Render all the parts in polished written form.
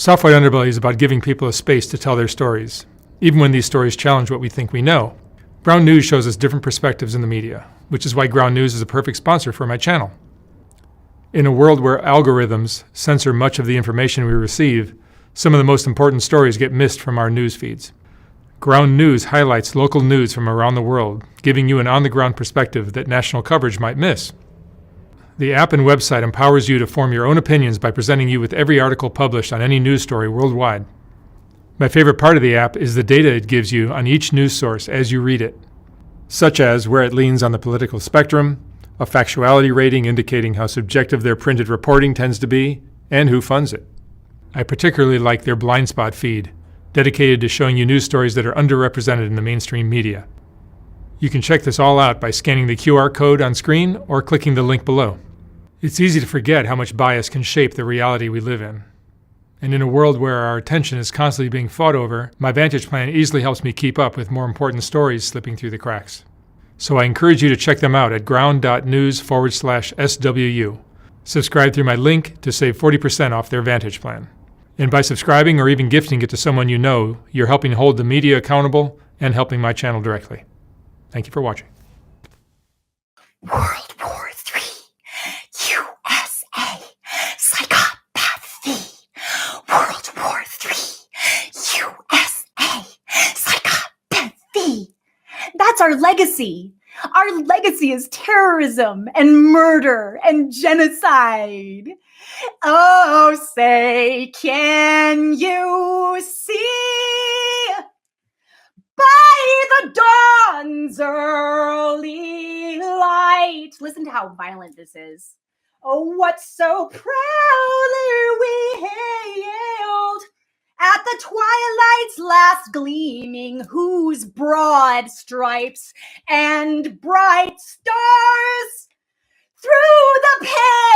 Soft White Underbelly is about giving people a space to tell their stories, even when these stories challenge what we think we know. Ground News shows us different perspectives in the media, which is why Ground News is a perfect sponsor for my channel. In a world where algorithms censor much of the information we receive, some of the most important stories get missed from our news feeds. Ground News highlights local news from around the world, giving you an on-the-ground perspective that national coverage might miss. The app and website empowers you to form your own opinions by presenting you with every article published on any news story worldwide. My favorite part of the app is the data it gives you on each news source as you read it, such as where it leans on the political spectrum, a factuality rating indicating how subjective their printed reporting tends to be, and who funds it. I particularly like their blind spot feed, dedicated to showing you news stories that are underrepresented in the mainstream media. You can check this all out by scanning the QR code on screen or clicking the link below. It's easy to forget how much bias can shape the reality we live in. And in a world where our attention is constantly being fought over, my Vantage Plan easily helps me keep up with more important stories slipping through the cracks. So I encourage you to check them out at ground.news/SWU. Subscribe through my link to save 40% off their Vantage Plan. And by subscribing or even gifting it to someone you know, you're helping hold the media accountable and helping my channel directly. Thank you for watching. World War III, USA, psychopathy. World War III, USA, psychopathy. That's our legacy. Our legacy is terrorism and murder and genocide. Oh, say, can you see? By the dawn's early light. Listen to how violent this is. Oh, what so proudly we hailed at the twilight's last gleaming, whose broad stripes and bright stars through the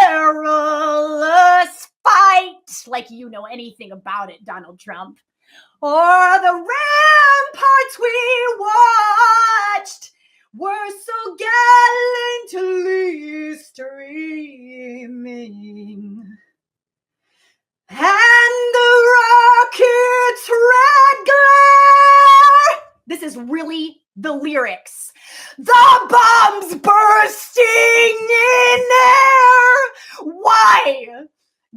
perilous fight, like you know anything about it, Donald Trump, or the ramparts we watched were so gallantly streaming, and the rocket's red glare. This is really the lyrics. The bombs bursting in air. Why?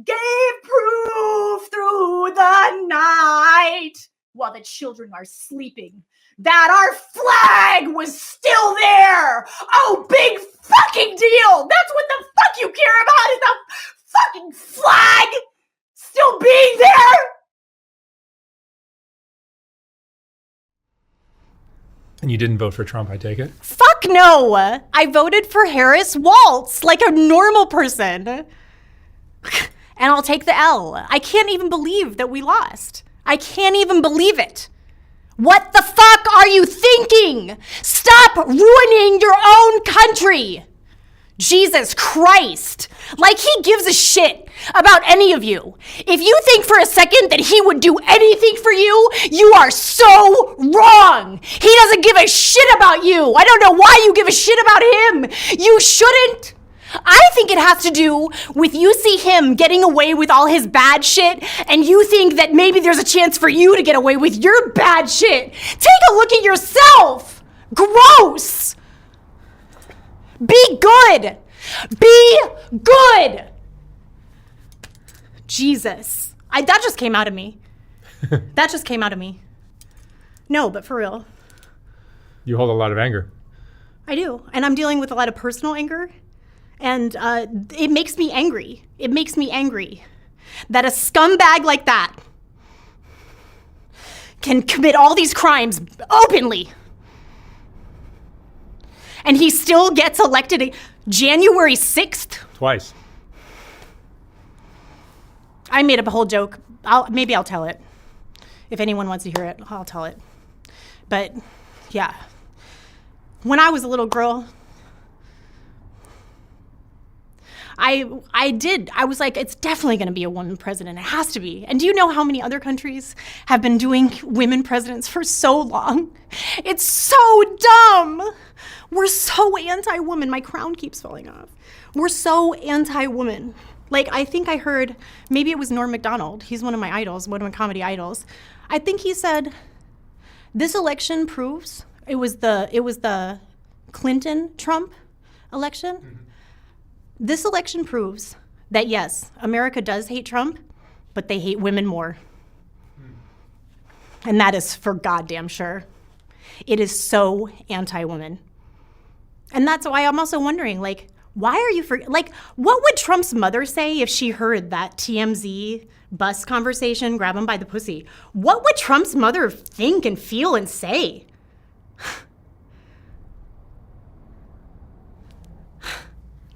Gave proof through the night while the children are sleeping that our flag was still there. Oh, big fucking deal. That's what the fuck you care about, is the fucking flag still being there. And you didn't vote for Trump, I take it? Fuck no. I voted for Harris Waltz like a normal person. And I'll take the L. I can't even believe that we lost. I can't even believe it. What the fuck are you thinking? Stop ruining your own country. Jesus Christ. Like he gives a shit about any of you. If you think for a second that he would do anything for you, you are so wrong. He doesn't give a shit about you. I don't know why you give a shit about him. You shouldn't. I think it has to do with you see him getting away with all his bad shit, and you think that maybe there's a chance for you to get away with your bad shit. Take a look at yourself. Gross. Be good. Be good. Jesus. That just came out of me. That just came out of me. No, but for real. You hold a lot of anger. I do. And I'm dealing with a lot of personal anger. And it makes me angry. It makes me angry that a scumbag like that can commit all these crimes openly. And he still gets elected January 6th. Twice. I made up a whole joke. Maybe I'll tell it. If anyone wants to hear it, I'll tell it. But yeah, when I was a little girl, I was like, it's definitely going to be a woman president. It has to be. And do you know how many other countries have been doing women presidents for so long? It's so dumb. We're so anti-woman. My crown keeps falling off. We're so anti-woman. Like, I think I heard, maybe it was Norm Macdonald. He's one of my idols, one of my comedy idols. I think he said, this election proves, it was the Clinton-Trump election. Mm-hmm. This election proves that, yes, America does hate Trump, but they hate women more. And that is for goddamn sure. It is so anti-woman. And that's why I'm also wondering, like, why are you what would Trump's mother say if she heard that TMZ bus conversation, grab him by the pussy? What would Trump's mother think and feel and say?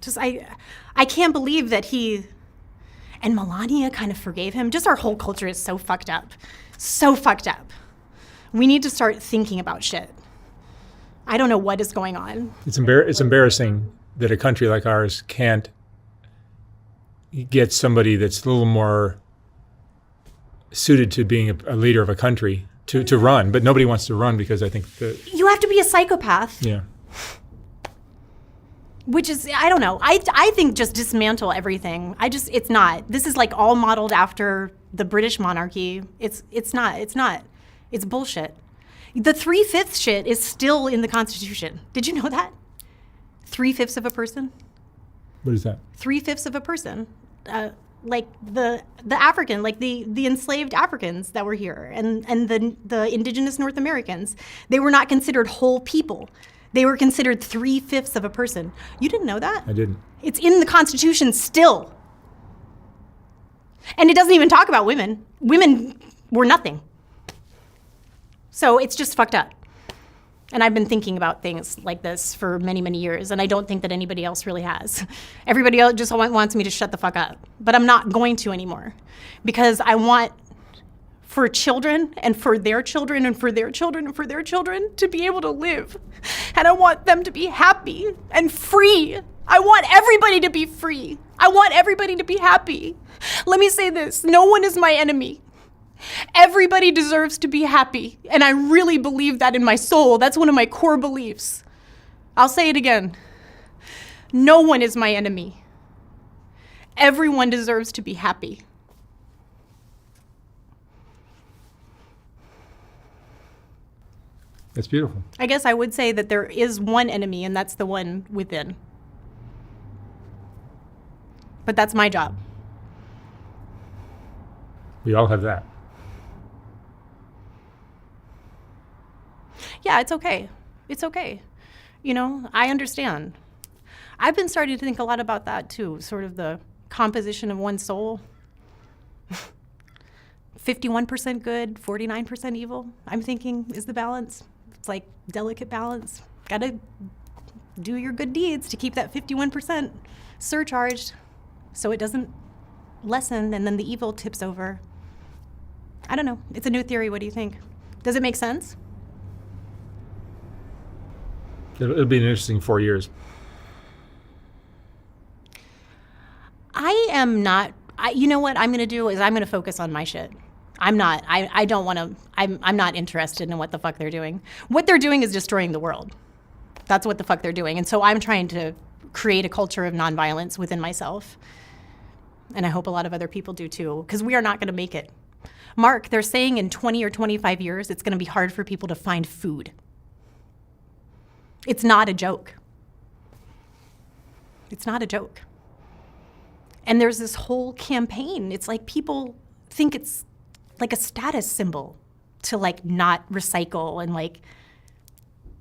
Just, I can't believe that and Melania kind of forgave him. Just our whole culture is so fucked up. So fucked up. We need to start thinking about shit. I don't know what is going on. It's embarrassing that a country like ours can't get somebody that's a little more suited to being a leader of a country to run. But nobody wants to run because I think that... You have to be a psychopath. Yeah. Which is, I don't know. I think just dismantle everything. It's not. This is like all modeled after the British monarchy. It's not. It's bullshit. The 3/5 shit is still in the Constitution. Did you know that? 3/5 of a person? What is that? 3/5 of a person. Like the African, like the enslaved Africans that were here and the indigenous North Americans. They were not considered whole people. They were considered 3/5 of a person. You didn't know that? I didn't. It's in the Constitution still. And it doesn't even talk about women. Women were nothing. So it's just fucked up. And I've been thinking about things like this for many, many years, and I don't think that anybody else really has. Everybody else just wants me to shut the fuck up. But I'm not going to anymore. Because I want for children and for their children and for their children and for their children to be able to live. And I want them to be happy and free. I want everybody to be free. I want everybody to be happy. Let me say this, no one is my enemy. Everybody deserves to be happy. And I really believe that in my soul. That's one of my core beliefs. I'll say it again. No one is my enemy. Everyone deserves to be happy. That's beautiful. I guess I would say that there is one enemy, and that's the one within. But that's my job. We all have that. Yeah, it's okay. It's okay. You know, I understand. I've been starting to think a lot about that too, sort of the composition of one's soul. 51% good, 49% evil, I'm thinking is the balance. It's like delicate balance. Gotta do your good deeds to keep that 51% surcharged so it doesn't lessen and then the evil tips over. I don't know. It's a new theory. What do you think? Does it make sense? It'll be an interesting 4 years. I am not, you know what I'm going to do is I'm going to focus on my shit. I'm not interested in what the fuck they're doing. What they're doing is destroying the world. That's what the fuck they're doing. And so I'm trying to create a culture of nonviolence within myself. And I hope a lot of other people do too, because we are not going to make it. Mark, they're saying in 20 or 25 years, it's going to be hard for people to find food. It's not a joke. It's not a joke. And there's this whole campaign. It's like people think it's like a status symbol to like not recycle and like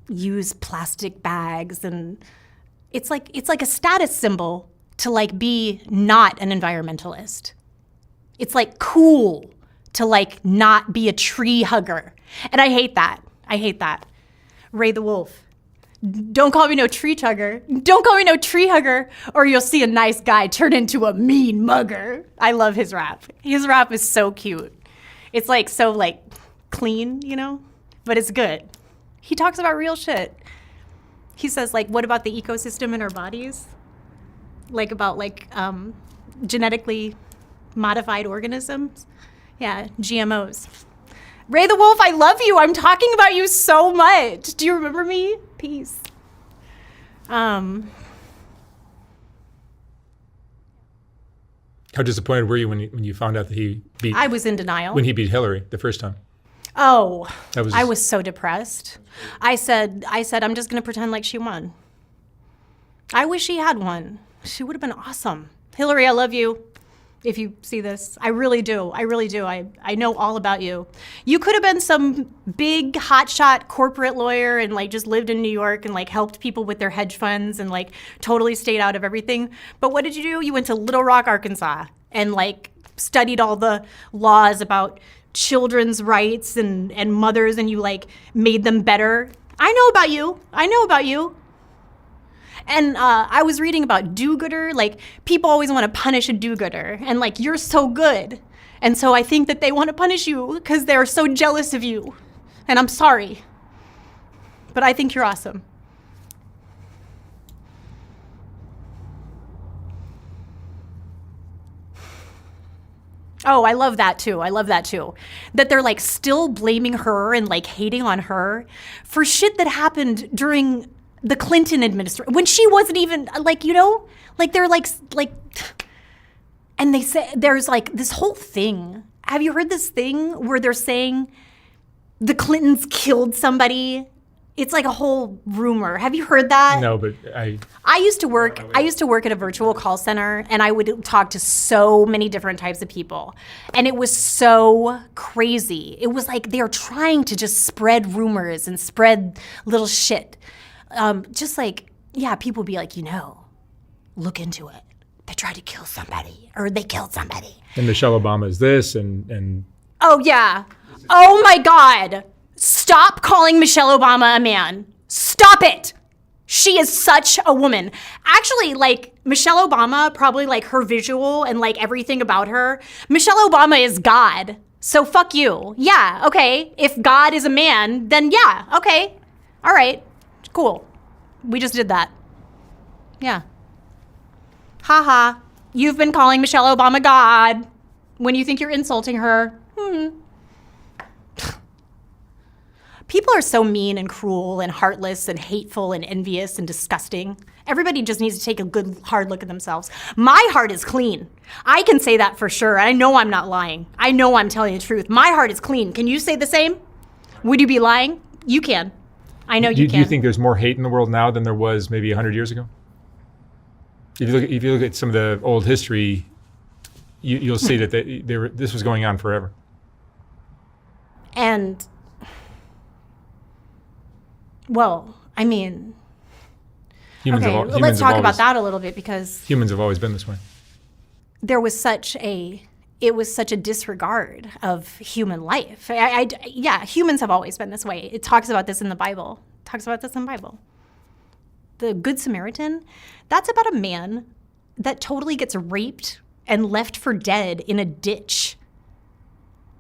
use plastic bags. And it's like a status symbol to like be not an environmentalist. It's like cool to like not be a tree hugger. And I hate that. I hate that. Ray the Wolf. Don't call me no tree hugger. Don't call me no tree hugger, or you'll see a nice guy turn into a mean mugger. I love his rap. His rap is so cute. It's like so like clean, you know, but it's good. He talks about real shit. He says like, what about the ecosystem in our bodies? Like about like genetically modified organisms? Yeah, GMOs. Ray the Wolf, I love you. I'm talking about you so much. Do you remember me? Peace. How disappointed were you when you found out that he beat? I was in denial. When he beat Hillary the first time. Oh, That was I was so depressed. I said, I'm just going to pretend like she won. I wish she had won. She would have been awesome. Hillary, I love you. If you see this, I really do. I really do. I know all about you. You could have been some big hotshot corporate lawyer and like just lived in New York and like helped people with their hedge funds and like totally stayed out of everything. But what did you do? You went to Little Rock, Arkansas and like studied all the laws about children's rights and mothers, and you like made them better. I know about you. I know about you. And I was reading about do-gooder. Like, people always want to punish a do-gooder. And, like, you're so good. And so I think that they want to punish you because they're so jealous of you. And I'm sorry. But I think you're awesome. Oh, I love that too. I love that too. That they're like still blaming her and like hating on her for shit that happened during the Clinton administration when she wasn't even like, you know, like they're like, and they say there's like this whole thing. Have you heard this thing where they're saying the Clintons killed somebody? It's like a whole rumor. Have you heard that? No, but I used to work at a virtual call center, and I would talk to so many different types of people. And it was so crazy. It was like they are trying to just spread rumors and spread little shit. Just like, yeah, people would be like, you know, look into it. They tried to kill somebody, or they killed somebody. And Michelle Obama is this, and oh, yeah. Oh, my God. Stop calling Michelle Obama a man. Stop it. She is such a woman. Actually, like, Michelle Obama, probably like her visual and like everything about her, Michelle Obama is God. So fuck you. Yeah, okay. If God is a man, then yeah, okay. All right. Cool. We just did that. Yeah. Haha. You've been calling Michelle Obama God when you think you're insulting her. People are so mean and cruel and heartless and hateful and envious and disgusting. Everybody just needs to take a good, hard look at themselves. My heart is clean. I can say that for sure. I know I'm not lying. I know I'm telling the truth. My heart is clean. Can you say the same? Would you be lying? You can. I know you can. Do you think there's more hate in the world now than there was maybe 100 years ago? If you look at some of the old history, you'll see that this was going on forever. And, well, I mean, let's talk about that a little bit, because humans have always been this way. There was such a disregard of human life. Yeah, humans have always been this way. It talks about this in the Bible. The Good Samaritan, that's about a man that totally gets raped and left for dead in a ditch.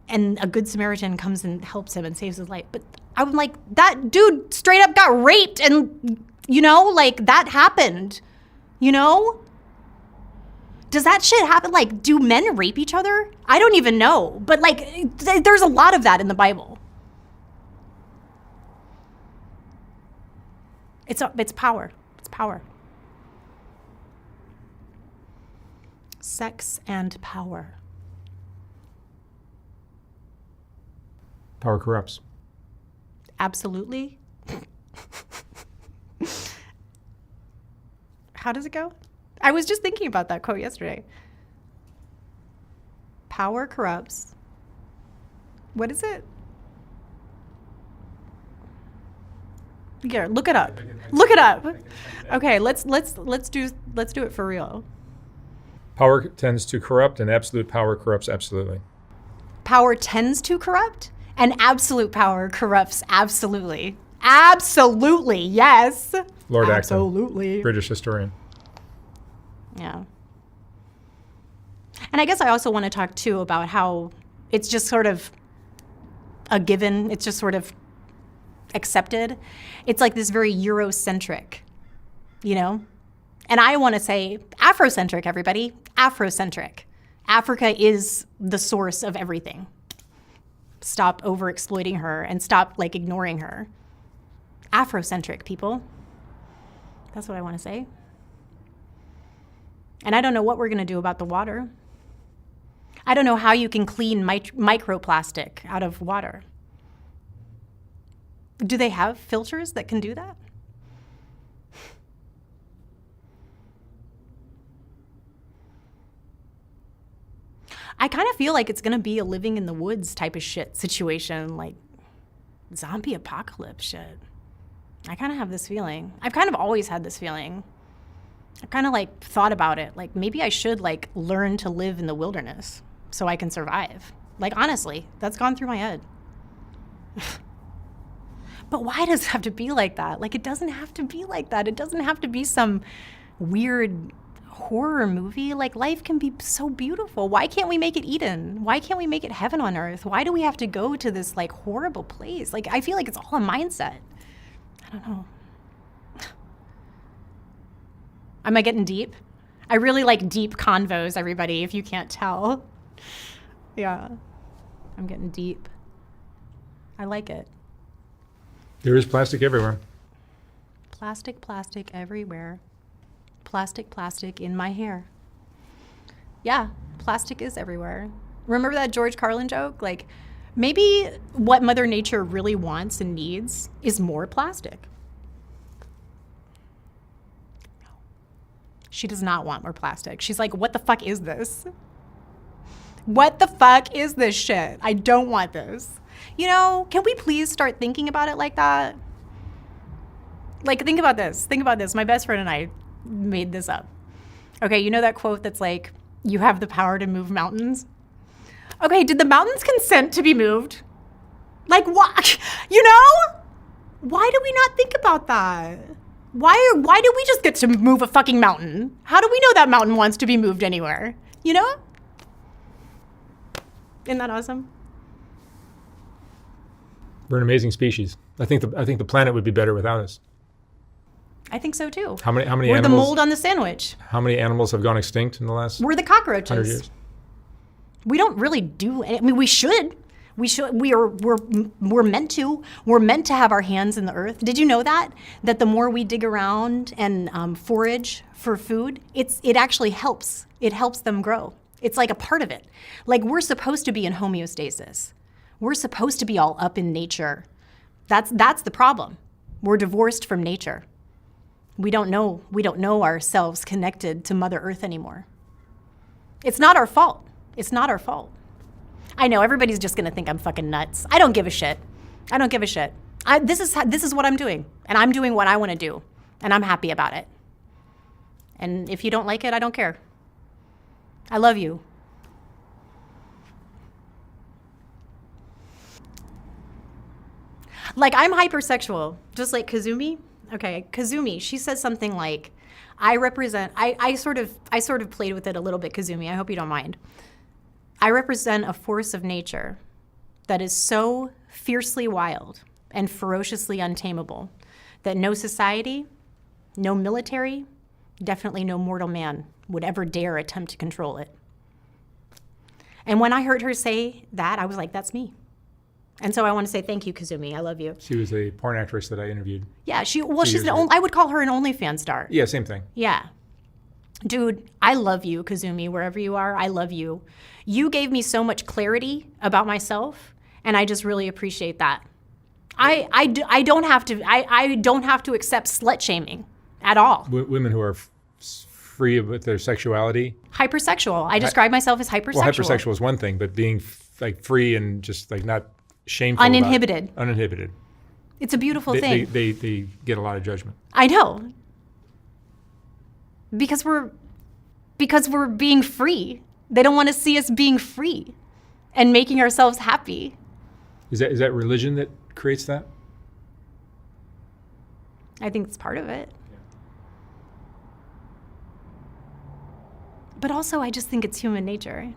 And a Good Samaritan comes and helps him and saves his life. But I'm like, that dude straight up got raped, and, you know, like, that happened, you know? Does that shit happen? Like, do men rape each other? I don't even know. But, like, there's a lot of that in the Bible. It's power. It's power. Sex and power. Power corrupts. Absolutely. How does it go? I was just thinking about that quote yesterday. Power corrupts. What is it? Yeah, look it up. Look it up. Okay, let's do it for real. Power tends to corrupt, and absolute power corrupts absolutely. Power tends to corrupt, and absolute power corrupts absolutely. Absolutely, yes. Lord Acton, absolutely. British historian. Yeah. And I guess I also want to talk too about how it's just sort of a given. It's just sort of accepted. It's like this very Eurocentric, you know? And I want to say Afrocentric, everybody. Afrocentric. Africa is the source of everything. Stop over-exploiting her and stop, like, ignoring her. Afrocentric, people. That's what I want to say. And I don't know what we're going to do about the water. I don't know how you can clean microplastic out of water. Do they have filters that can do that? I kind of feel like it's going to be a living in the woods type of shit situation, like zombie apocalypse shit. I kind of have this feeling. I've kind of always had this feeling. I kind of like thought about it. Like maybe I should like learn to live in the wilderness so I can survive. Like honestly, that's gone through my head. But why does it have to be like that? Like it doesn't have to be like that. It doesn't have to be some weird horror movie. Like life can be so beautiful. Why can't we make it Eden? Why can't we make it heaven on earth? Why do we have to go to this like horrible place? Like I feel like it's all a mindset. I don't know. Am I getting deep? I really like deep convos, everybody, if you can't tell. Yeah, I'm getting deep. I like it. There is plastic everywhere. Plastic, plastic everywhere. Plastic, plastic in my hair. Yeah, plastic is everywhere. Remember that George Carlin joke? Like, maybe what Mother Nature really wants and needs is more plastic. She does not want more plastic. She's like, what the fuck is this? What the fuck is this shit? I don't want this. You know, can we please start thinking about it like that? Like, think about this. Think about this. My best friend and I made this up. Okay, you know that quote that's like, you have the power to move mountains? Okay, did the mountains consent to be moved? Like, what? You know? Why do we not think about that? Why do we just get to move a fucking mountain? How do we know that mountain wants to be moved anywhere? You know? Isn't that awesome? We're an amazing species. I think the planet would be better without us. I think so too. How many We're animals? the mold on the sandwich. How many animals have gone extinct in the last We're the 100 cockroaches. years? We don't really do any, I mean, we should. We're meant to. We're meant to have our hands in the earth. Did you know that? That the more we dig around and forage for food, it actually helps. It helps them grow. It's like a part of it. Like we're supposed to be in homeostasis. We're supposed to be all up in nature. That's the problem. We're divorced from nature. We don't know ourselves connected to Mother Earth anymore. It's not our fault. It's not our fault. I know everybody's just gonna think I'm fucking nuts. I don't give a shit. I don't give a shit. This is what I'm doing, and I'm doing what I want to do, and I'm happy about it. And if you don't like it, I don't care. I love you. Like I'm hypersexual, just like Kazumi. Okay, Kazumi, she says something like, I sort of played with it a little bit, Kazumi, I hope you don't mind. I represent a force of nature that is so fiercely wild and ferociously untamable that no society, no military, definitely no mortal man would ever dare attempt to control it. And when I heard her say that, I was like, that's me. And so I want to say thank you, Kazumi. I love you. She was a porn actress that I interviewed. Yeah, she's I would call her an OnlyFans star. Yeah, same thing. Yeah. Dude, I love you, Kazumi, wherever you are. I love you. You gave me so much clarity about myself, and I just really appreciate that. I don't have to accept slut shaming at all. Women who are free with their sexuality. Hypersexual. I describe myself as hypersexual. Well, hypersexual is one thing, but being like free and just like not shameful. Uninhibited. Uninhibited. It's a beautiful thing. They get a lot of judgment. I know. Because we're being free. They don't want to see us being free and making ourselves happy. Is that religion that creates that? I think it's part of it. Yeah. But also, I just think it's human nature.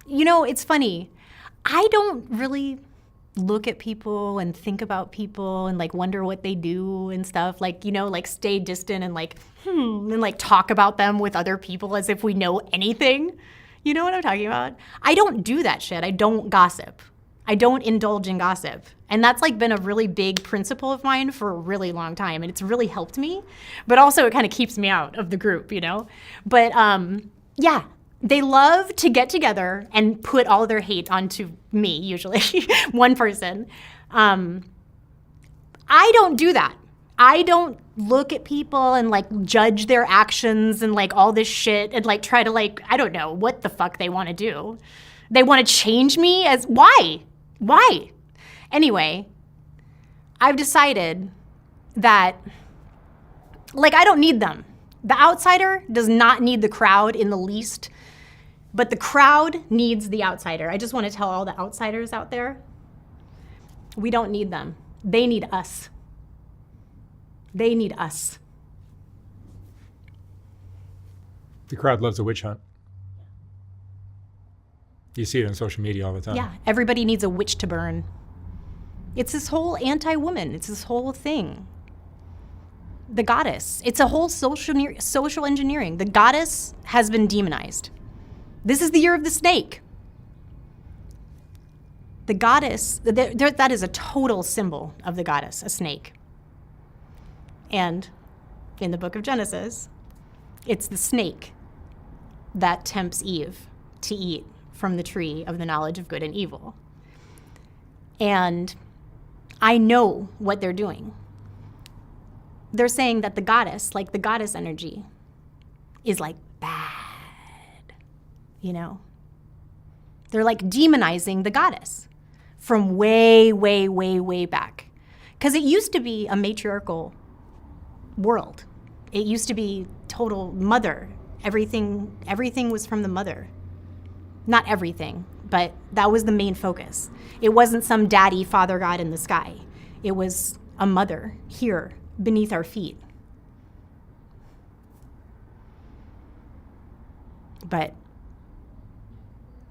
You know, it's funny. I don't really look at people and think about people and like wonder what they do and stuff, like, you know, like stay distant and like talk about them with other people as if we know anything. You know what I'm talking about? I don't do that shit. I don't gossip. I don't indulge in gossip. And that's like been a really big principle of mine for a really long time. And it's really helped me, but also it kind of keeps me out of the group, you know? But yeah, they love to get together and put all their hate onto me, usually, one person. I don't do that. I don't look at people and like judge their actions and like all this shit and like try to like, I don't know what the fuck they want to do. They want to change me as, why? Why? Anyway, I've decided that like I don't need them. The outsider does not need the crowd in the least, but the crowd needs the outsider. I just want to tell all the outsiders out there, we don't need them. They need us. They need us. The crowd loves a witch hunt. You see it on social media all the time. Yeah, everybody needs a witch to burn. It's this whole anti-woman. It's this whole thing. The goddess. It's a whole social engineering. The goddess has been demonized. This is the year of the snake. The goddess, that is a total symbol of the goddess, a snake. And in the book of Genesis, it's the snake that tempts Eve to eat from the tree of the knowledge of good and evil. And I know what they're doing. They're saying that the goddess, like the goddess energy, is like bad, you know? They're like demonizing the goddess from way, way, way, way back. Because it used to be a matriarchal world. It used to be total mother. Everything was from the mother. Not everything, but that was the main focus. It wasn't some daddy, father god in the sky. It was a mother here beneath our feet. But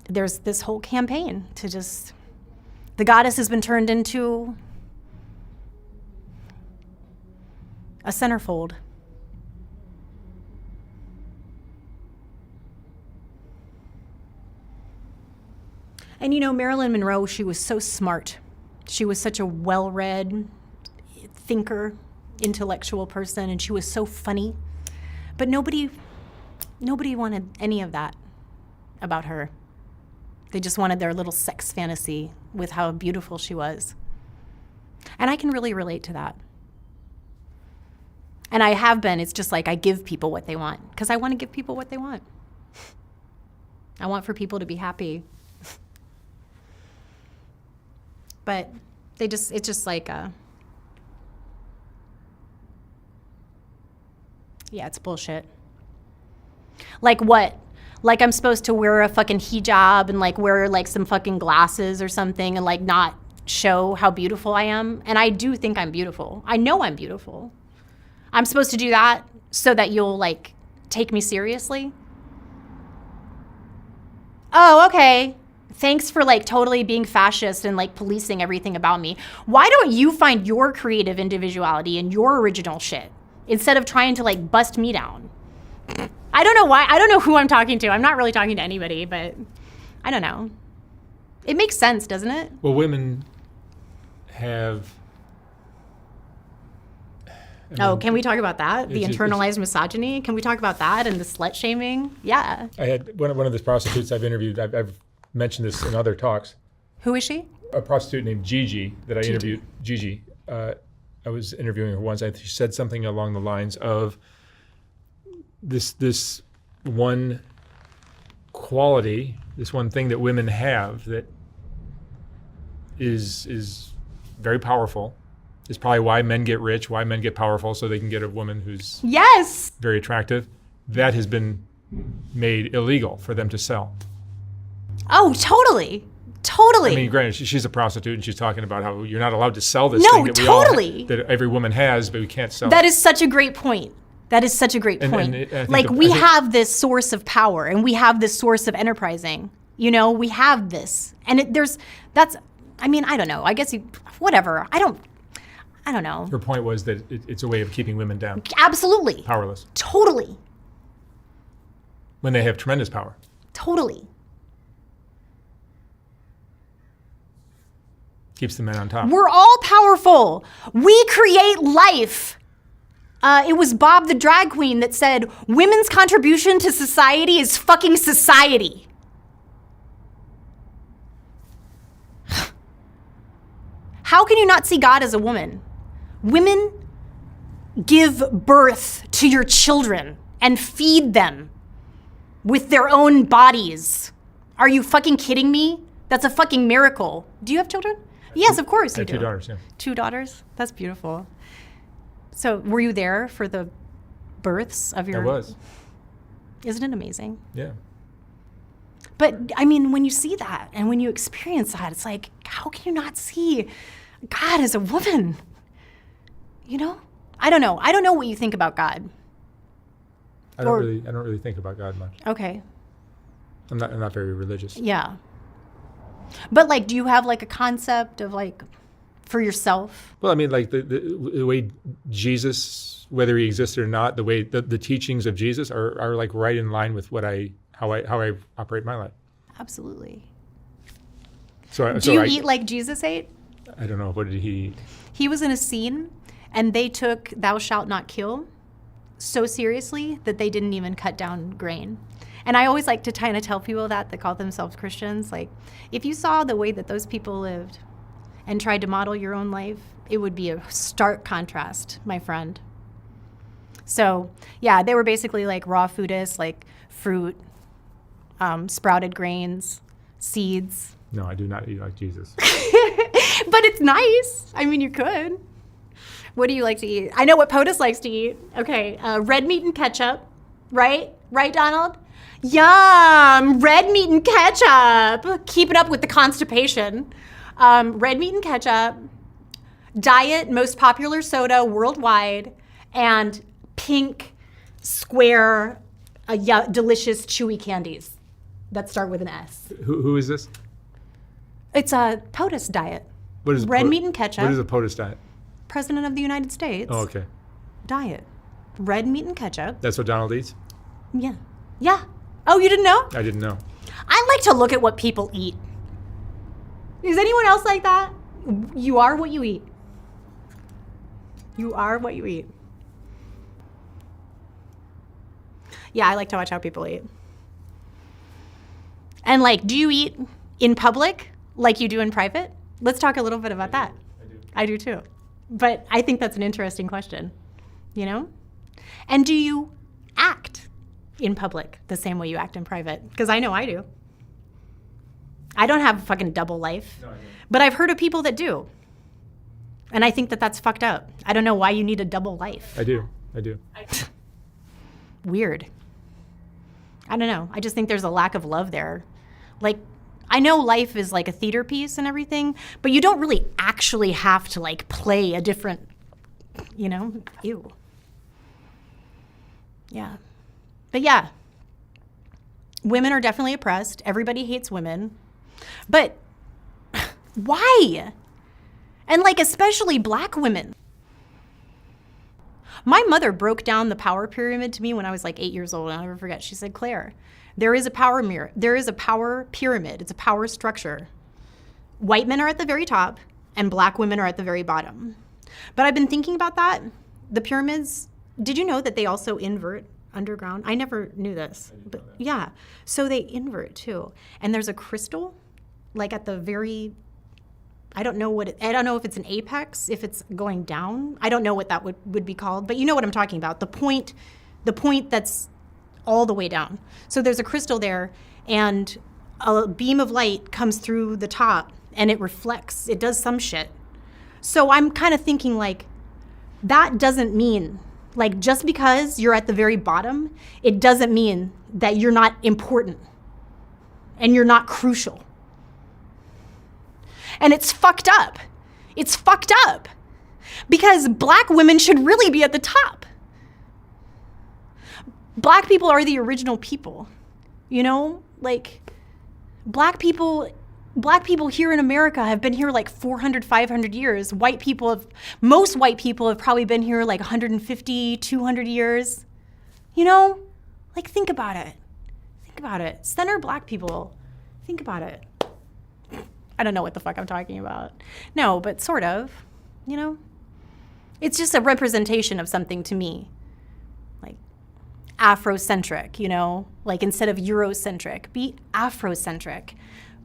there's this whole campaign to just, the goddess has been turned into a centerfold. And you know, Marilyn Monroe, she was so smart. She was such a well-read thinker, intellectual person, and she was so funny. But nobody wanted any of that about her. They just wanted their little sex fantasy with how beautiful she was. And I can really relate to that. And I have been. It's just like I give people what they want because I want to give people what they want. I want for people to be happy. But it's just like, yeah, it's bullshit. Like what? Like I'm supposed to wear a fucking hijab and like wear like some fucking glasses or something and like not show how beautiful I am? And I do think I'm beautiful. I know I'm beautiful. I'm supposed to do that so that you'll like take me seriously? Oh, okay. Thanks for like totally being fascist and like policing everything about me. Why don't you find your creative individuality and your original shit instead of trying to like bust me down? I don't know why. I don't know who I'm talking to. I'm not really talking to anybody, but I don't know. It makes sense, doesn't it? Well, women have... Can we talk about that? The internalized misogyny? Can we talk about that and the slut shaming? Yeah. I had one of the prostitutes I've interviewed. I've mentioned this in other talks. Who is she? A prostitute named Gigi that I interviewed. Gigi. I was interviewing her once. She said something along the lines of this one quality, this one thing that women have that is very powerful. Is probably why men get rich, why men get powerful, so they can get a woman who's very attractive. That has been made illegal for them to sell. Oh, totally. Totally. I mean, granted, she's a prostitute, and she's talking about how you're not allowed to sell this thing that that every woman has, but we can't sell That is such a great point. That is such a great point. Like, we have this source of power, and we have this source of enterprising. You know, we have this. And I mean, I don't know. I guess whatever. I don't know. Her point was that it's a way of keeping women down. Absolutely. Powerless. Totally. When they have tremendous power. Totally. Keeps the men on top. We're all powerful. We create life. It was Bob the drag queen that said, women's contribution to society is fucking society. How can you not see God as a woman? Women give birth to your children and feed them with their own bodies. Are you fucking kidding me? That's a fucking miracle. Do you have children? Yes, of course you do. 2 daughters, yeah. 2 daughters? That's beautiful. So were you there for the births of your... I was. Isn't it amazing? Yeah. But I mean, when you see that and when you experience that, it's like, how can you not see God as a woman? You know? I don't know. I don't know what you think about God. I don't really think about God much. Okay. I'm not very religious. Yeah. But like, do you have like a concept of like, for yourself? Well, I mean, like the way Jesus, whether he existed or not, the way the teachings of Jesus are like right in line with how I operate my life. Absolutely. Do you eat like Jesus ate? I don't know. What did he eat? He was in a scene and they took "thou shalt not kill" so seriously that they didn't even cut down grain. And I always like to kind of tell people that call themselves Christians, like, if you saw the way that those people lived and tried to model your own life, it would be a stark contrast, my friend. So, yeah, they were basically like raw foodists, like fruit, sprouted grains, seeds. No, I do not eat like Jesus. But it's nice. I mean, you could. What do you like to eat? I know what POTUS likes to eat. Okay, red meat and ketchup, right? Right, Donald? Yum, red meat and ketchup. Keeping up with the constipation. Red meat and ketchup, diet, most popular soda worldwide, and pink, square, delicious, chewy candies that start with an S. Who is this? It's a POTUS diet. What is red meat and ketchup? What is a POTUS diet? President of the United States. Oh, okay. Diet. Red meat and ketchup. That's what Donald eats? Yeah. Yeah. Oh, you didn't know? I didn't know. I like to look at what people eat. Is anyone else like that? You are what you eat. You are what you eat. Yeah, I like to watch how people eat. And like, do you eat in public like you do in private? Let's talk a little bit about that. I do too. But I think that's an interesting question, you know? And do you act in public the same way you act in private? Because I know I do. I don't have a fucking double life, but I've heard of people that do. And I think that that's fucked up. I don't know why you need a double life. I do. Weird. I don't know. I just think there's a lack of love there. Like, I know life is like a theater piece and everything, but you don't really actually have to like play a different, you know, ew. Yeah. But yeah, women are definitely oppressed. Everybody hates women. But why? And like, especially black women. My mother broke down the power pyramid to me when I was like 8 years old. I'll never forget. She said, Claire, there is a power pyramid. It's a power structure. White men are at the very top and black women are at the very bottom. But I've been thinking about that. The pyramids, did you know that they also invert underground? I never knew this. But yeah. So they invert too. And there's a crystal like at the very, I don't know if it's an apex, if it's going down. I don't know what that would be called, but you know what I'm talking about. The point that's all the way down. So there's a crystal there and a beam of light comes through the top and it reflects, it does some shit. So I'm kind of thinking like, that doesn't mean, like just because you're at the very bottom, it doesn't mean that you're not important and you're not crucial. And it's fucked up. It's fucked up because black women should really be at the top. Black people are the original people, you know, like black people here in America have been here like 400, 500 years. Most white people have probably been here like 150, 200 years. You know, like think about it. Center black people. Think about it. I don't know what the fuck I'm talking about. No, but sort of, you know? It's just a representation of something to me. Like Afrocentric, you know? Like instead of Eurocentric, be Afrocentric.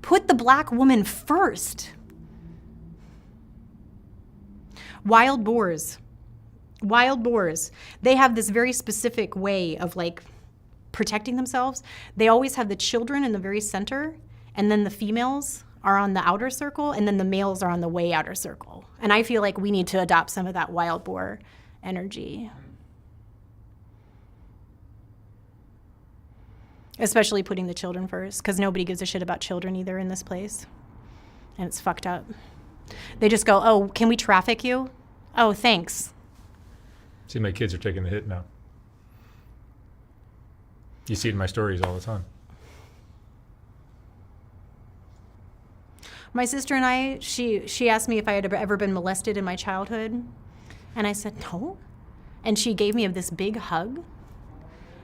Put the black woman first. Wild boars. Wild boars. They have this very specific way of like protecting themselves. They always have the children in the very center, and then the females are on the outer circle, and then the males are on the way outer circle. And I feel like we need to adopt some of that wild boar energy. Especially putting the children first, because nobody gives a shit about children either in this place. And it's fucked up. They just go, oh, can we traffic you? Oh, thanks. See, my kids are taking the hit now. You see it in my stories all the time. My sister and I, she asked me if I had ever been molested in my childhood. And I said, no. And she gave me this big hug.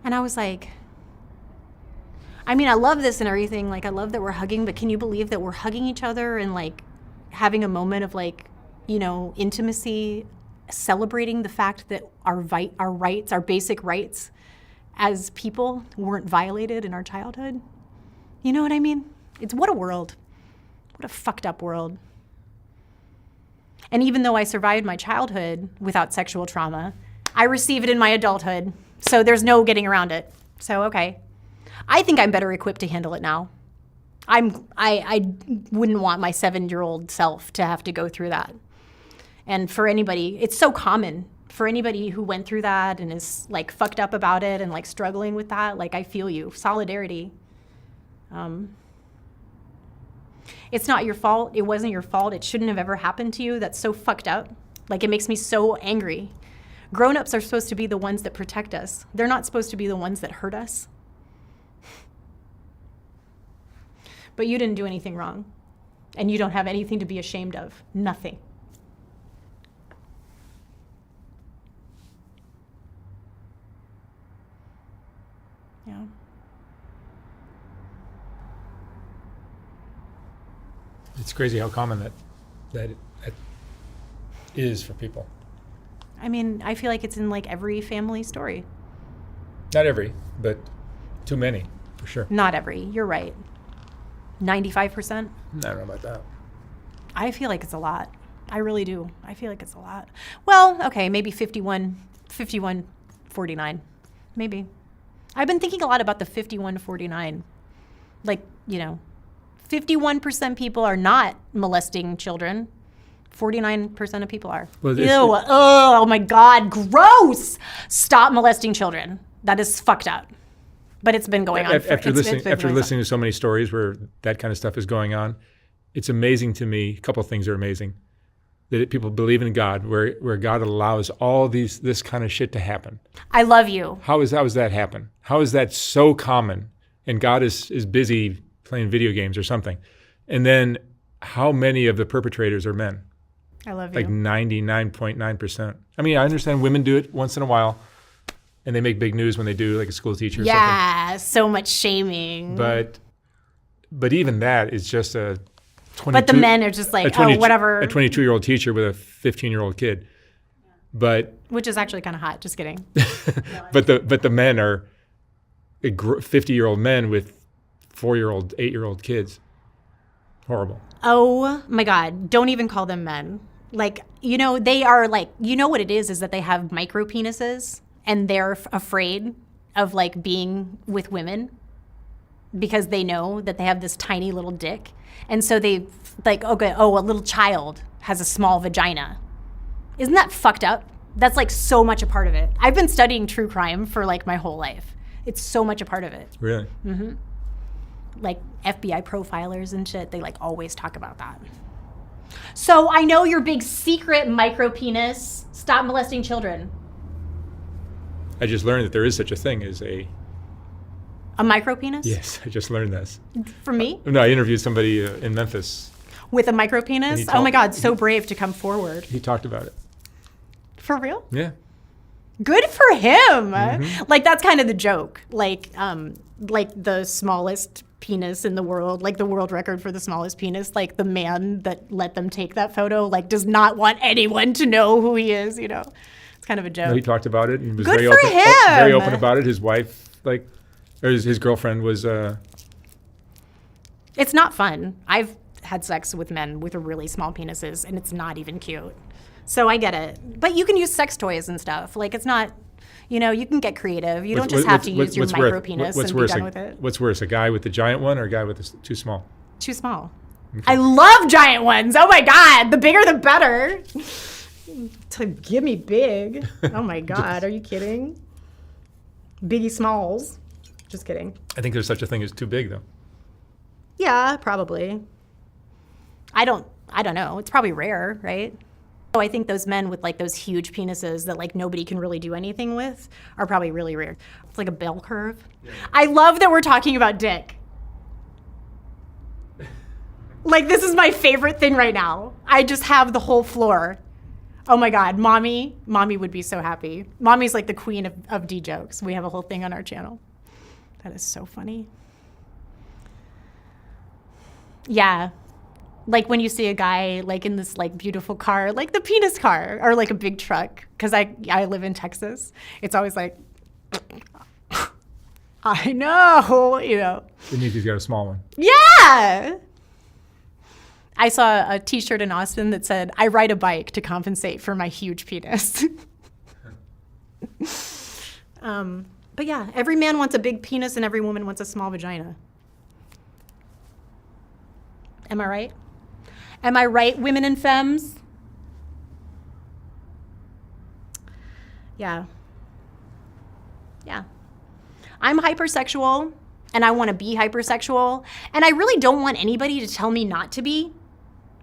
And I was like, I mean, I love this and everything. Like, I love that we're hugging, but can you believe that we're hugging each other and like having a moment of like, you know, intimacy, celebrating the fact that our rights, our basic rights as people weren't violated in our childhood? You know what I mean? It's what a world. What a fucked up world. And even though I survived my childhood without sexual trauma, I receive it in my adulthood. So there's no getting around it. So, okay. I think I'm better equipped to handle it now. I wouldn't want my 7-year-old self to have to go through that. And for anybody, it's so common. For anybody who went through that and is like fucked up about it and like struggling with that, like I feel you. Solidarity. It's not your fault. It wasn't your fault. It shouldn't have ever happened to you. That's so fucked up. Like it makes me so angry. Grown-ups are supposed to be the ones that protect us. They're not supposed to be the ones that hurt us. But you didn't do anything wrong. And you don't have anything to be ashamed of. Nothing. Yeah. It's crazy how common that is for people. I mean, I feel like it's in like every family story. Not every, but too many, for sure. Not every. You're right. 95%? I don't know about that. I feel like it's a lot. I really do. I feel like it's a lot. Well, okay, maybe 51-49. Maybe. I've been thinking a lot about the 51-49. Like, you know, 51% people are not molesting children. 49% of people are. Well, Ew. Oh my God. Gross. Stop molesting children. That is fucked up. But it's been going on. After listening to so many stories where that kind of stuff is going on, it's amazing to me. A couple of things are amazing. That people believe in God, where God allows all this kind of shit to happen. I love you. How does that happen? How is that so common? And God is busy playing video games or something. And then how many of the perpetrators are men? I love you. Like 99.9%. I mean, I understand women do it once in a while, and they make big news when they do, like a school teacher or something. Yeah, so much shaming. But even that is just a 22. But the men are just like, oh, whatever. A 22-year-old teacher with a 15-year-old kid. But which is actually kind of hot. Just kidding. but the men are 50-year-old men with 4-year-old, 8-year-old kids. Horrible. Oh my God. Don't even call them men. Like, you know, they are like, you know what it is that they have micro penises and they're afraid of like being with women because they know that they have this tiny little dick. And so they like, okay, a little child has a small vagina. Isn't that fucked up? That's like so much a part of it. I've been studying true crime for like my whole life. It's so much a part of it. Really? Mm-hmm. Like FBI profilers and shit, they like always talk about that. So I know your big secret micro penis. Stop molesting children. I just learned that there is such a thing as a micro penis? Yes, I just learned this. From me? No, I interviewed somebody in Memphis. With a micro penis? Oh my God, so brave to come forward. He talked about it. For real? Yeah. Good for him. Mm-hmm. Like that's kind of the joke. Like the smallest penis in the world, like the world record for the smallest penis, like the man that let them take that photo, like does not want anyone to know who he is, you know. It's kind of a joke. No, he talked about it and was Good very for open, him. very open about it. His wife, like, or his girlfriend was. It's not fun. I've had sex with men with really small penises, and it's not even cute. So I get it. But you can use sex toys and stuff. Like, it's not, you know, you can get creative. You don't just have to use your micro penis and be done with it. What's worse, a guy with the giant one or a guy with the too small? Too small. Okay. I love giant ones. Oh my God. The bigger the better. Give me big. Oh my God. Are you kidding? Biggie Smalls. Just kidding. I think there's such a thing as too big, though. Yeah, probably. I don't know. It's probably rare, right? So I think those men with like those huge penises that like nobody can really do anything with are probably really rare. It's like a bell curve. Yeah. I love that we're talking about dick. Like, this is my favorite thing right now. I just have the whole floor. Oh my God, mommy would be so happy. Mommy's like the queen of D jokes. We have a whole thing on our channel. That is so funny. Yeah. Like when you see a guy like in this like beautiful car, like the penis car or like a big truck, because I live in Texas. It's always like, I know, you know. It means he's got a small one. Yeah. I saw a t-shirt in Austin that said, I ride a bike to compensate for my huge penis. But yeah, every man wants a big penis and every woman wants a small vagina. Am I right? Am I right, women and femmes? Yeah. Yeah. I'm hypersexual, and I want to be hypersexual, and I really don't want anybody to tell me not to be,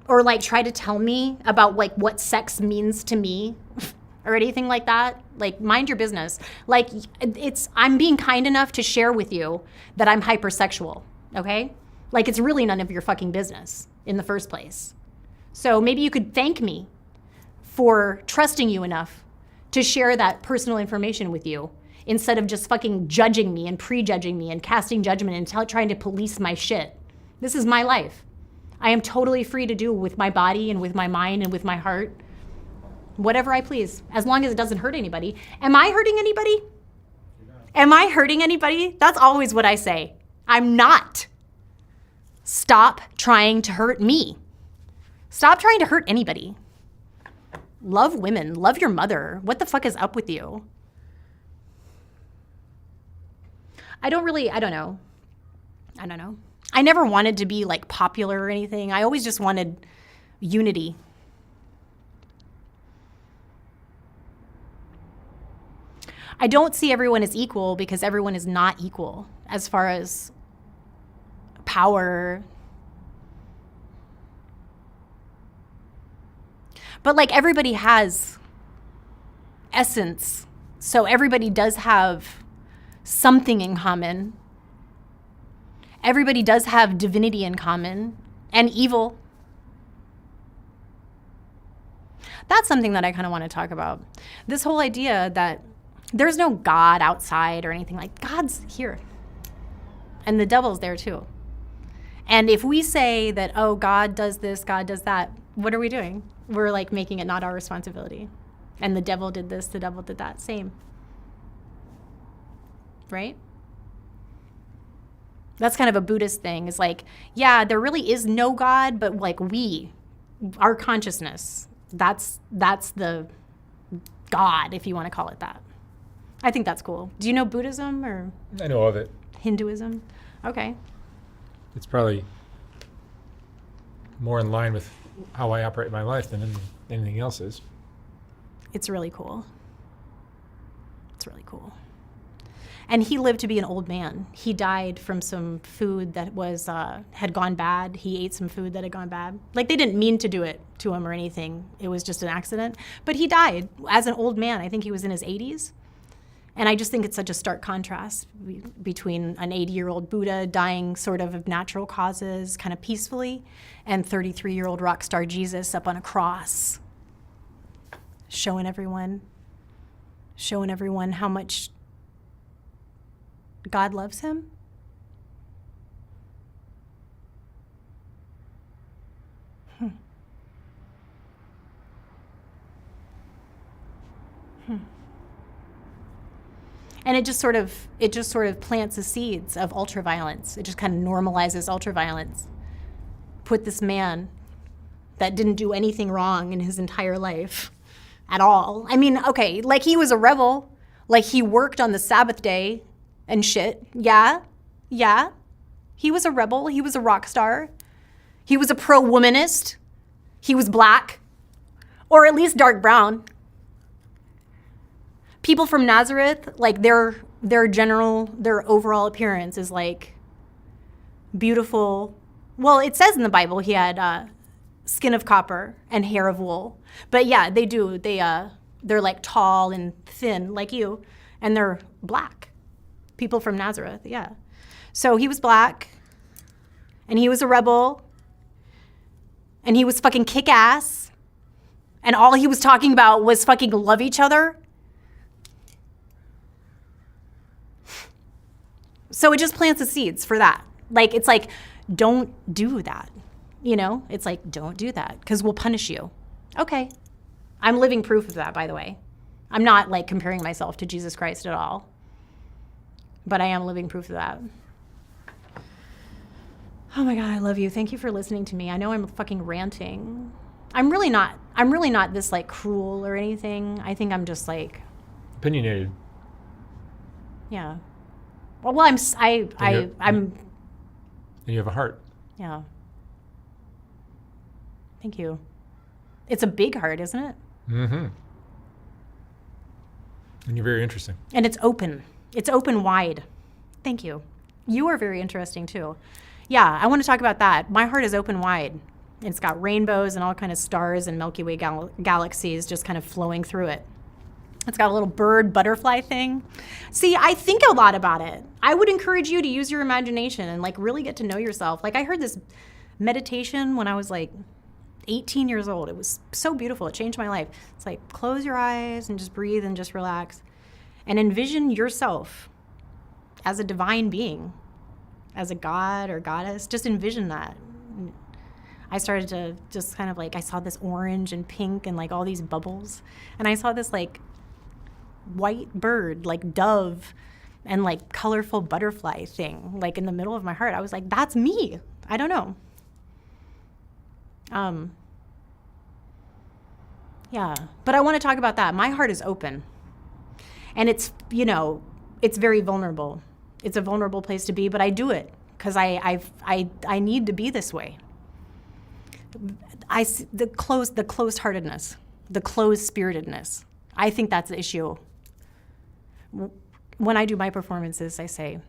or like try to tell me about like what sex means to me, or anything like that. Like, mind your business. Like, I'm being kind enough to share with you that I'm hypersexual, okay? Like, it's really none of your fucking business in the first place. So maybe you could thank me for trusting you enough to share that personal information with you instead of just fucking judging me and prejudging me and casting judgment and trying to police my shit. This is my life. I am totally free to do with my body and with my mind and with my heart whatever I please, as long as it doesn't hurt anybody. Am I hurting anybody? Am I hurting anybody? That's always what I say. I'm not. Stop trying to hurt me. Stop trying to hurt anybody. Love women. Love your mother. What the fuck is up with you? I don't know. I never wanted to be like popular or anything. I always just wanted unity. I don't see everyone as equal because everyone is not equal as far as power. But like everybody has essence. So everybody does have something in common. Everybody does have divinity in common and evil. That's something that I kind of want to talk about. This whole idea that there's no God outside or anything. Like, God's here. And the devil's there too. And if we say that, oh, God does this, God does that, what are we doing? We're like making it not our responsibility. And the devil did this, the devil did that. Same. Right? That's kind of a Buddhist thing. It's like, yeah, there really is no God, but like our consciousness, that's the God, if you want to call it that. I think that's cool. Do you know Buddhism or? I know of it. Hinduism? Okay. It's probably more in line with how I operate my life than anything else is. It's really cool. It's really cool. And he lived to be an old man. He died from some food that was had gone bad. He ate some food that had gone bad. Like, they didn't mean to do it to him or anything. It was just an accident. But he died as an old man. I think he was in his 80s. And I just think it's such a stark contrast between an 80-year-old Buddha dying sort of natural causes, kind of peacefully, and 33-year-old rock star Jesus up on a cross, showing everyone how much God loves him. And it just sort of plants the seeds of ultraviolence. It just kind of normalizes ultraviolence. Put this man that didn't do anything wrong in his entire life at all. I mean, okay, like he was a rebel. Like he worked on the Sabbath day and shit. Yeah. He was a rebel. He was a rock star. He was a pro-womanist. He was black, or at least dark brown. People from Nazareth, like their overall appearance is like beautiful. Well, it says in the Bible he had skin of copper and hair of wool. But yeah, they do. They're like tall and thin like you, and they're black. People from Nazareth, yeah. So he was black, and he was a rebel, and he was fucking kick-ass, and all he was talking about was fucking love each other. So it just plants the seeds for that. Like, it's like, don't do that. You know, it's like, don't do that because we'll punish you. Okay. I'm living proof of that, by the way. I'm not like comparing myself to Jesus Christ at all, but I am living proof of that. Oh my God, I love you. Thank you for listening to me. I know I'm fucking ranting. I'm really not this like cruel or anything. I think I'm just like opinionated. Yeah. Well, I'm. And you have a heart. Yeah. Thank you. It's a big heart, isn't it? Mm-hmm. And you're very interesting. And it's open. It's open wide. Thank you. You are very interesting too. Yeah, I want to talk about that. My heart is open wide. It's got rainbows and all kind of stars and Milky Way galaxies just kind of flowing through it. It's got a little bird butterfly thing. See, I think a lot about it. I would encourage you to use your imagination and like really get to know yourself. Like I heard this meditation when I was like 18 years old. It was so beautiful. It changed my life. It's like close your eyes and just breathe and just relax and envision yourself as a divine being, as a god or goddess. Just envision that. I started to just kind of like, I saw this orange and pink and like all these bubbles. And I saw this like white bird, like dove, and like colorful butterfly thing, like in the middle of my heart. I was like, that's me. I don't know. Yeah, but I want to talk about that. My heart is open. And it's, you know, it's very vulnerable. It's a vulnerable place to be, but I do it because I need to be this way. I see the closed-heartedness, the closed-spiritedness. I think that's the issue. When I do my performances, I say,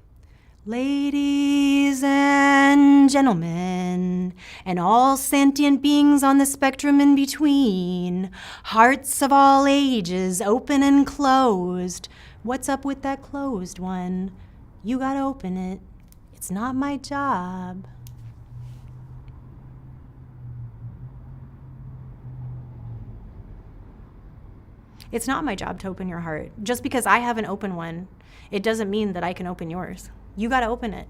ladies and gentlemen, and all sentient beings on the spectrum in between, hearts of all ages, open and closed. What's up with that closed one? You gotta open it. It's not my job. It's not my job to open your heart. Just because I have an open one, it doesn't mean that I can open yours. You got to open it.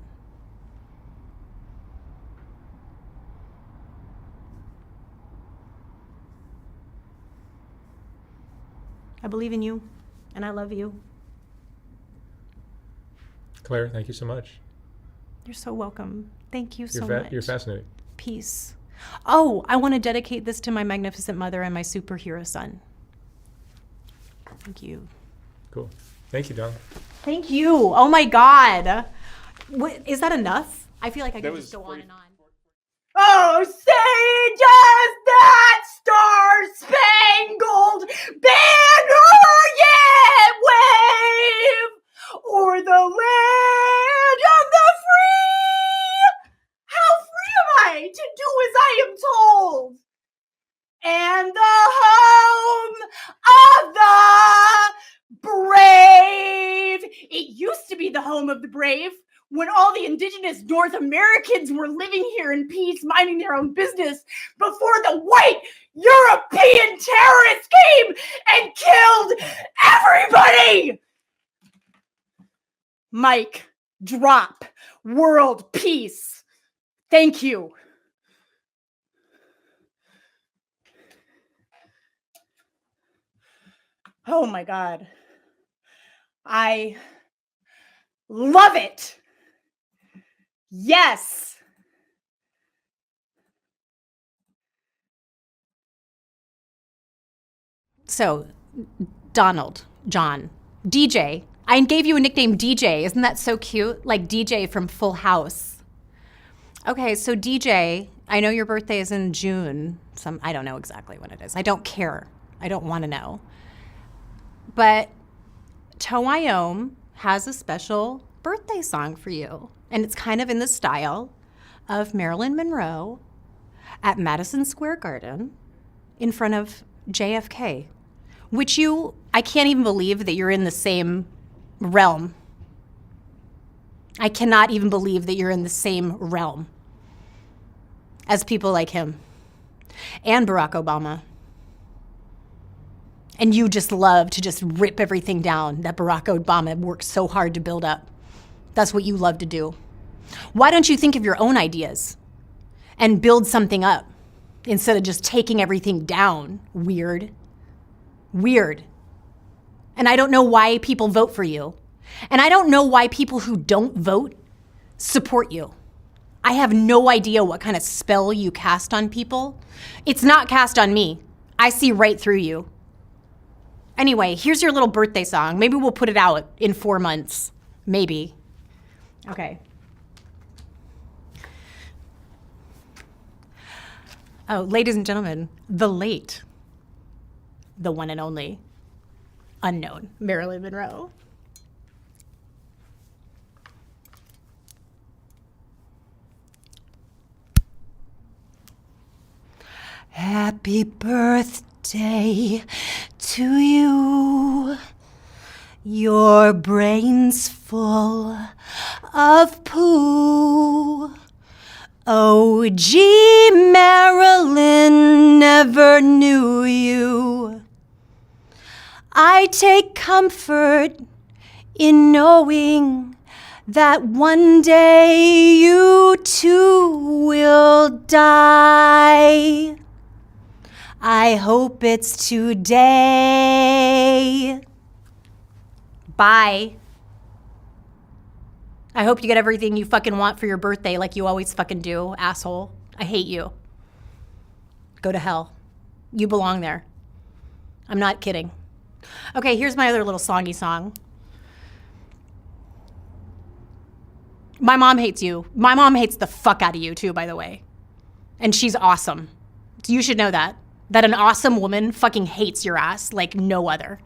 I believe in you, and I love you. Claire, thank you so much. You're so welcome. Thank you so much. You're fascinating. Peace. Oh, I want to dedicate this to my magnificent mother and my superhero son. Thank you. Cool. Thank you, Don. Thank you. Oh my God. Is that enough? I feel like I could just go on and on. Oh, say does that star-spangled banner yet wave o'er the land of the free? How free am I to do as I am told? And the home of the brave. It used to be the home of the brave when all the indigenous North Americans were living here in peace, minding their own business, before the white European terrorists came and killed everybody. Mic drop. World peace. Thank you. Oh my God. I love it. Yes. So, Donald, John, DJ. I gave you a nickname DJ. Isn't that so cute? Like DJ from Full House. Okay, so DJ, I know your birthday is in June. I don't know exactly when it is. I don't care. I don't want to know. But Towyome has a special birthday song for you. And it's kind of in the style of Marilyn Monroe at Madison Square Garden in front of JFK, which I can't even believe that you're in the same realm. I cannot even believe that you're in the same realm as people like him and Barack Obama. And you just love to just rip everything down that Barack Obama worked so hard to build up. That's what you love to do. Why don't you think of your own ideas and build something up instead of just taking everything down? Weird. And I don't know why people vote for you. And I don't know why people who don't vote support you. I have no idea what kind of spell you cast on people. It's not cast on me. I see right through you. Anyway, here's your little birthday song. Maybe we'll put it out in 4 months. Maybe. Okay. Oh, ladies and gentlemen, the late, the one and only, unknown Marilyn Monroe. Happy birthday to you. Your brain's full of poo. Oh, gee, Marilyn never knew you. I take comfort in knowing that one day you too will die. I hope it's today. Bye. I hope you get everything you fucking want for your birthday like you always fucking do, asshole. I hate you. Go to hell. You belong there. I'm not kidding. Okay, here's my other little songy song. My mom hates you. My mom hates the fuck out of you too, by the way. And she's awesome. You should know that. That an awesome woman fucking hates your ass like no other.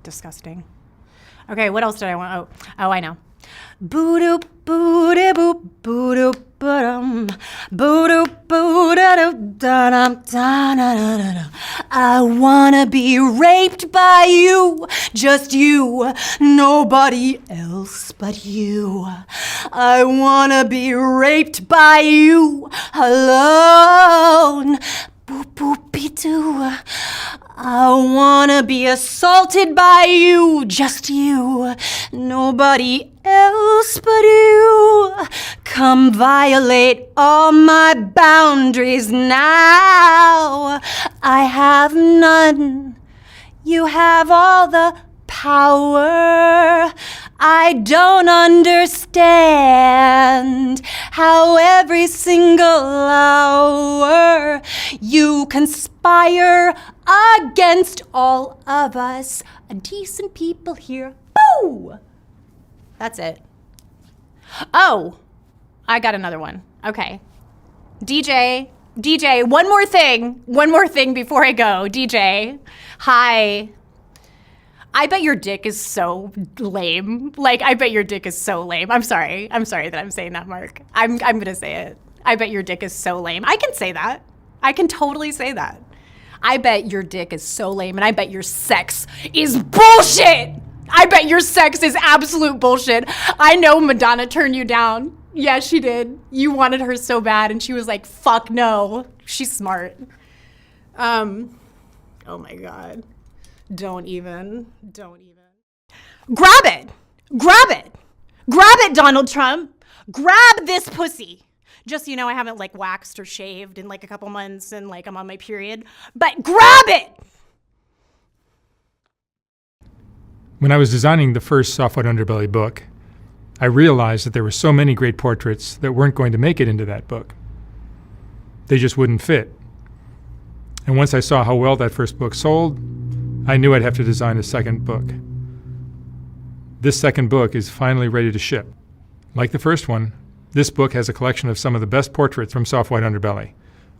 Disgusting. Okay, what else did I want? Oh, I know. Boo-doop, boo-de-boop, boo-doop, ba-dum, boo-doop, boo-da-doop, da-dum, da-da-da-da-da. I wanna be raped by you, just you, nobody else but you. I wanna be raped by you, alone. Boop-boop-be-doo. I wanna be assaulted by you, just you, nobody else but you. Come violate all my boundaries now. I have none, you have all the power. I don't understand how every single hour you conspire against all of us, decent people here. Boo! That's it. Oh, I got another one. Okay. DJ, one more thing before I go. DJ, hi. I bet your dick is so lame. Like, I bet your dick is so lame. I'm sorry that I'm saying that, Mark. I'm gonna say it. I bet your dick is so lame. I can say that. I can totally say that. I bet your dick is so lame, and I bet your sex is bullshit. I bet your sex is absolute bullshit. I know Madonna turned you down. Yeah, she did. You wanted her so bad, and she was like, fuck no. She's smart. Oh my God. Don't even. Grab it, Donald Trump. Grab this pussy. Just, I haven't like waxed or shaved in like a couple months and like I'm on my period. But grab it! When I was designing the first Soft White Underbelly book, I realized that there were so many great portraits that weren't going to make it into that book. They just wouldn't fit. And once I saw how well that first book sold, I knew I'd have to design a second book. This second book is finally ready to ship. Like the first one, this book has a collection of some of the best portraits from Soft White Underbelly,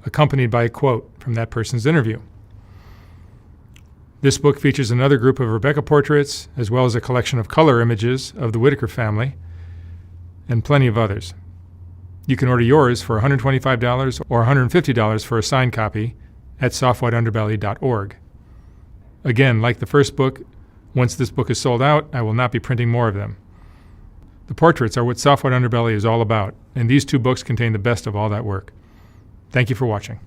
accompanied by a quote from that person's interview. This book features another group of Rebecca portraits, as well as a collection of color images of the Whitaker family, and plenty of others. You can order yours for $125 or $150 for a signed copy at softwhiteunderbelly.org. Again, like the first book, once this book is sold out, I will not be printing more of them. The portraits are what Soft White Underbelly is all about, and these two books contain the best of all that work. Thank you for watching.